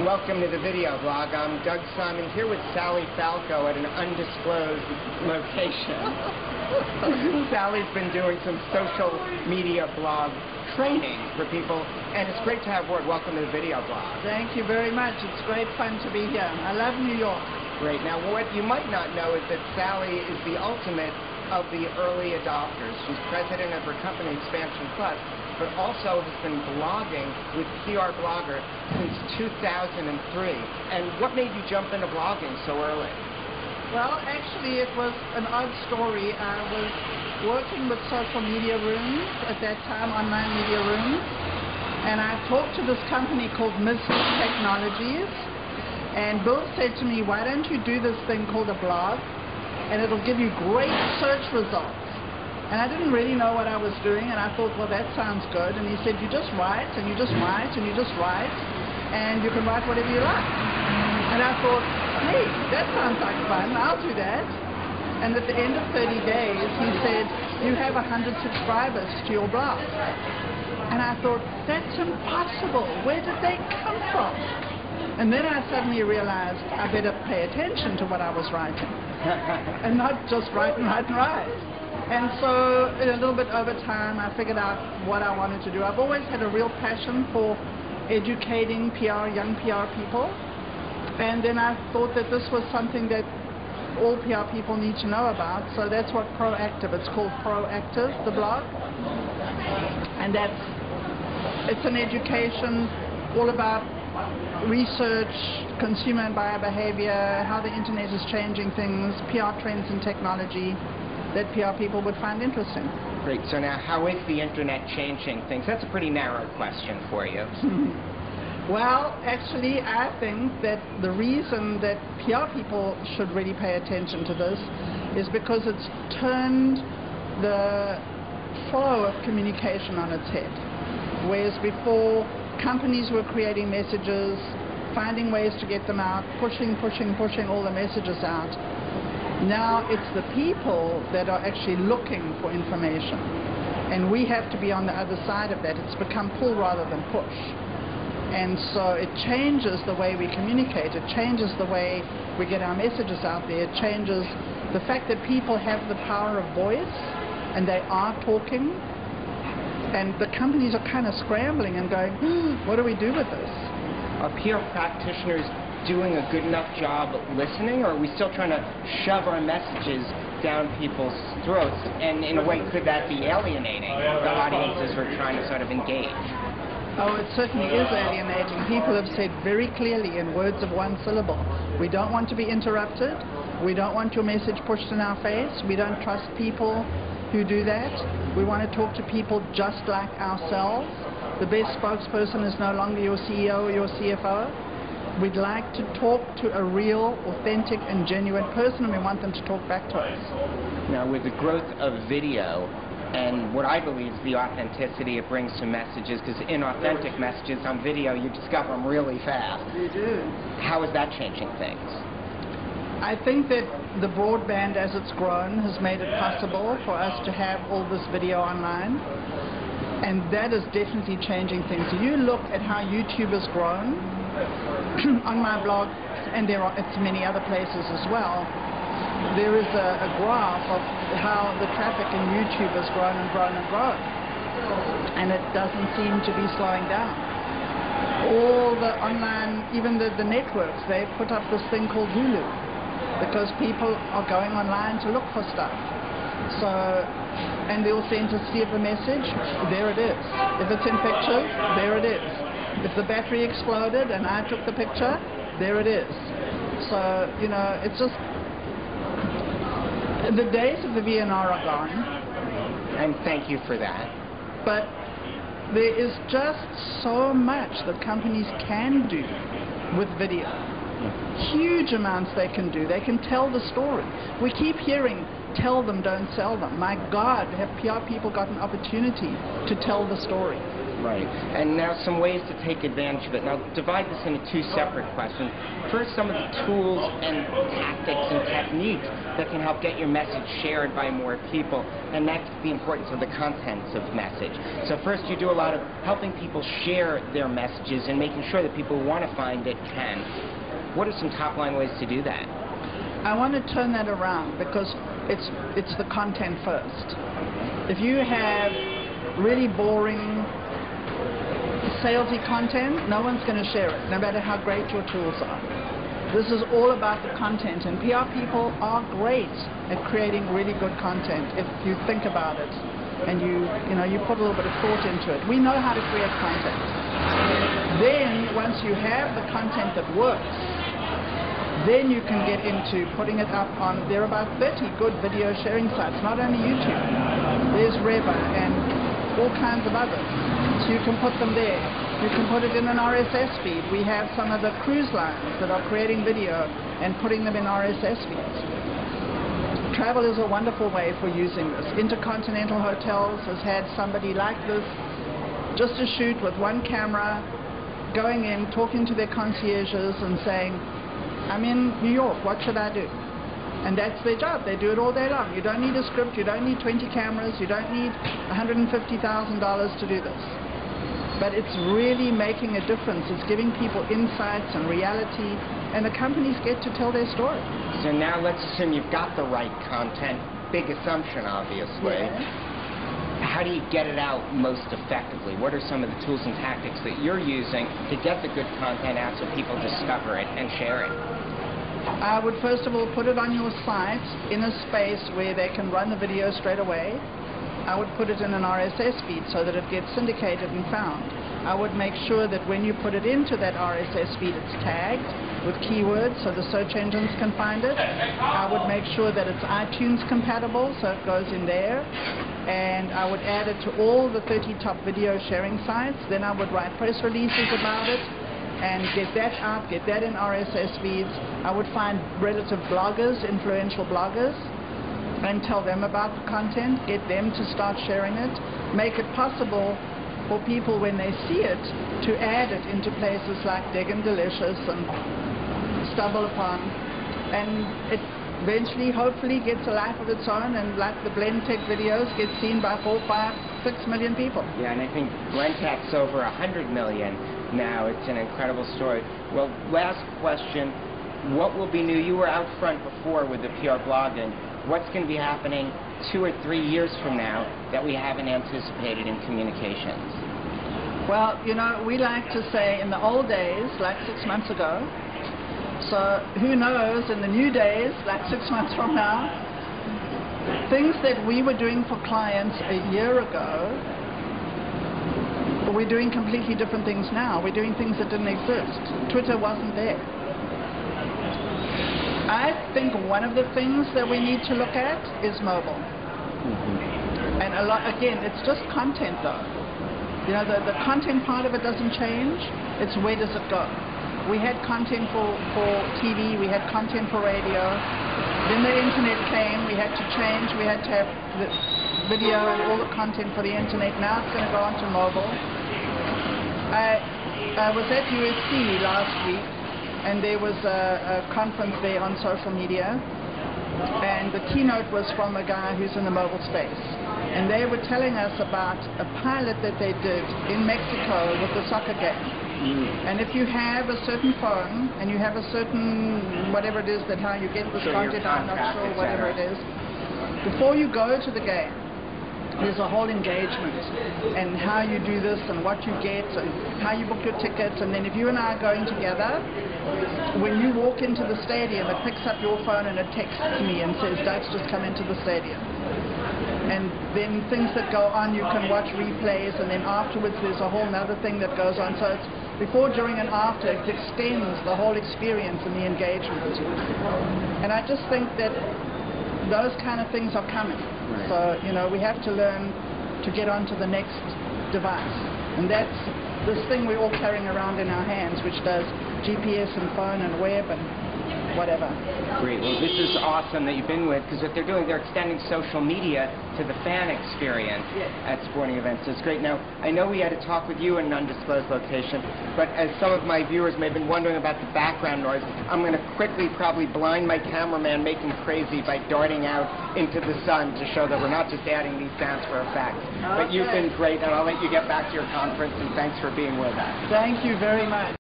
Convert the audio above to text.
Welcome to the video blog. I'm Doug Simon here with Sally Falkow at an undisclosed location. Sally's been doing some social media blog training for people, and it's great to have word. Welcome to the video blog. Thank you very much. It's great fun to be here. I love New York. Great. Now, what you might not know is that Sally is the ultimate of the early adopters. She's president of her company, Expansion Plus, but also has been blogging with PR Blogger since 2003. And what made you jump into blogging so early? Well, actually, it was an odd story. I was working with social media rooms at that time, online media rooms, and I talked to this company called Mystic Technologies, and Bill said to me, why don't you do this thing called a blog, and it'll give you great search results. And I didn't really know what I was doing, and I thought, well, that sounds good. And he said, you just write, and you just write, and you just write, and you can write whatever you like. And I thought, hey, that sounds like fun, I'll do that. And at the end of 30 days, he said, you have 100 subscribers to your blog. And I thought, that's impossible. Where did they come from? And then I suddenly realized I better pay attention to what I was writing and not just write and write and write. And so in a little bit over time, I figured out what I wanted to do. I've always had a real passion for educating young PR people. And then I thought that this was something that all PR people need to know about. So that's what Proactive, it's called Proactive, the blog. And it's an education all about research, consumer and buyer behavior, how the internet is changing things, PR trends and technology that PR people would find interesting. Great. So now, how is the internet changing things? That's a pretty narrow question for you. Well, actually, I think that the reason that PR people should really pay attention to this is because it's turned the flow of communication on its head. Whereas before, companies were creating messages, finding ways to get them out, pushing all the messages out. Now it's the people that are actually looking for information. And we have to be on the other side of that. It's become pull rather than push. And so it changes the way we communicate. It changes the way we get our messages out there. It changes the fact that people have the power of voice and they are talking. And the companies are kind of scrambling and going, what do we do with this? Are PR practitioners doing a good enough job listening, or are we still trying to shove our messages down people's throats? And in a way, could that be alienating the audiences we're trying to sort of engage? Oh, it certainly is alienating. People have said very clearly in words of one syllable, we don't want to be interrupted. We don't want your message pushed in our face. We don't trust people who do that. We want to talk to people just like ourselves. The best spokesperson is no longer your CEO or your CFO. We'd like to talk to a real, authentic, and genuine person, and we want them to talk back to us. Now, with the growth of video and what I believe is the authenticity it brings to messages, because inauthentic messages on video, you discover them really fast. You do. How is that changing things? I think that the broadband, as it's grown, has made it possible for us to have all this video online, and that is definitely changing things. You look at how YouTube has grown on my blog, and it's many other places as well. There is a graph of how the traffic in YouTube has grown and grown and grown, and it doesn't seem to be slowing down. All the online, even the networks, they've put up this thing called Hulu, because people are going online to look for stuff. So, and the authenticity of the message, there it is. If it's in pictures, there it is. If the battery exploded and I took the picture, there it is. So, you know, it's just, the days of the VNR are gone. And thank you for that. But there is just so much that companies can do with video. Huge amounts they can do. They can tell the story. We keep hearing, tell them, don't sell them. My God, have PR people got an opportunity to tell the story? Right. And now some ways to take advantage of it. Now divide this into two separate questions. First, some of the tools and tactics and techniques that can help get your message shared by more people. And next, the importance of the contents of message. So first, you do a lot of helping people share their messages and making sure that people who want to find it can. What are some top-line ways to do that? I want to turn that around because it's the content first. If you have really boring salesy content, no one's going to share it, no matter how great your tools are. This is all about the content, and PR people are great at creating really good content if you think about it and you put a little bit of thought into it. We know how to create content. Then once you have the content that works, then you can get into putting it up on, there are about 30 good video sharing sites, not only YouTube. There's Reva and all kinds of others. So you can put them there. You can put it in an RSS feed. We have some of the cruise lines that are creating video and putting them in RSS feeds. Travel is a wonderful way for using this. Intercontinental Hotels has had somebody like this, just a shoot with one camera, going in, talking to their concierges and saying, I'm in New York, what should I do? And that's their job. They do it all day long. You don't need a script, you don't need 20 cameras, you don't need $150,000 to do this. But it's really making a difference. It's giving people insights and reality, and the companies get to tell their story. So now let's assume you've got the right content. Big assumption, obviously. Yeah. How do you get it out most effectively? What are some of the tools and tactics that you're using to get the good content out so people discover it and share it? I would first of all put it on your site in a space where they can run the video straight away. I would put it in an RSS feed so that it gets syndicated and found. I would make sure that when you put it into that RSS feed, it's tagged with keywords so the search engines can find it. I would make sure that it's iTunes compatible so it goes in there. And I would add it to all the 30 top video sharing sites. Then I would write press releases about it and get that out, get that in RSS feeds. I would find relative bloggers, influential bloggers, and tell them about the content, get them to start sharing it, make it possible for people when they see it to add it into places like Dig and Delicious and Stumble Upon, and it eventually hopefully gets a life of its own, and like the Blend Tech videos get seen by 4, 5, 6 million people. Yeah, and I think Blend Tech's over 100 million now. It's an incredible story. Well, last question, what will be new? You were out front before with the PR blogging. What's going to be happening 2 or 3 years from now that we haven't anticipated in communications? Well, we like to say in the old days, like 6 months ago, so who knows in the new days, like 6 months from now, things that we were doing for clients a year ago, we're doing completely different things now. We're doing things that didn't exist. Twitter wasn't there. I think one of the things that we need to look at is mobile. And a lot, again, it's just content though. The content part of it doesn't change. It's where does it go? We had content for TV, we had content for radio. Then the internet came, we had to change, we had to have the video and all the content for the internet. Now it's going to go onto mobile. I was at USC last week, and there was a conference there on social media, and the keynote was from a guy who's in the mobile space. And they were telling us about a pilot that they did in Mexico with the soccer game. And if you have a certain phone, and you have a certain, whatever it is that how you get this content, I'm not sure, whatever it is, before you go to the game, there's a whole engagement and how you do this and what you get and how you book your tickets. And then if you and I are going together, when you walk into the stadium, it picks up your phone and it texts me and says, Doug's just come into the stadium. And then things that go on, you can watch replays, and then afterwards there's a whole other thing that goes on. So it's before, during, and after. It extends the whole experience and the engagement. And I just think that those kind of things are coming. Right. So, we have to learn to get onto the next device. And that's this thing we're all carrying around in our hands, which does GPS and phone and web and whatever. Great. Well, this is awesome that you've been with, because what they're doing, they're extending social media to the fan experience at sporting events. So it's great. Now, I know we had to talk with you in an undisclosed location, but as some of my viewers may have been wondering about the background noise, I'm going to quickly probably blind my cameraman, make him crazy by darting out into the sun to show that we're not just adding these sounds for effect. But you've been great, and I'll let you get back to your conference, and thanks for being with us. Thank you very much.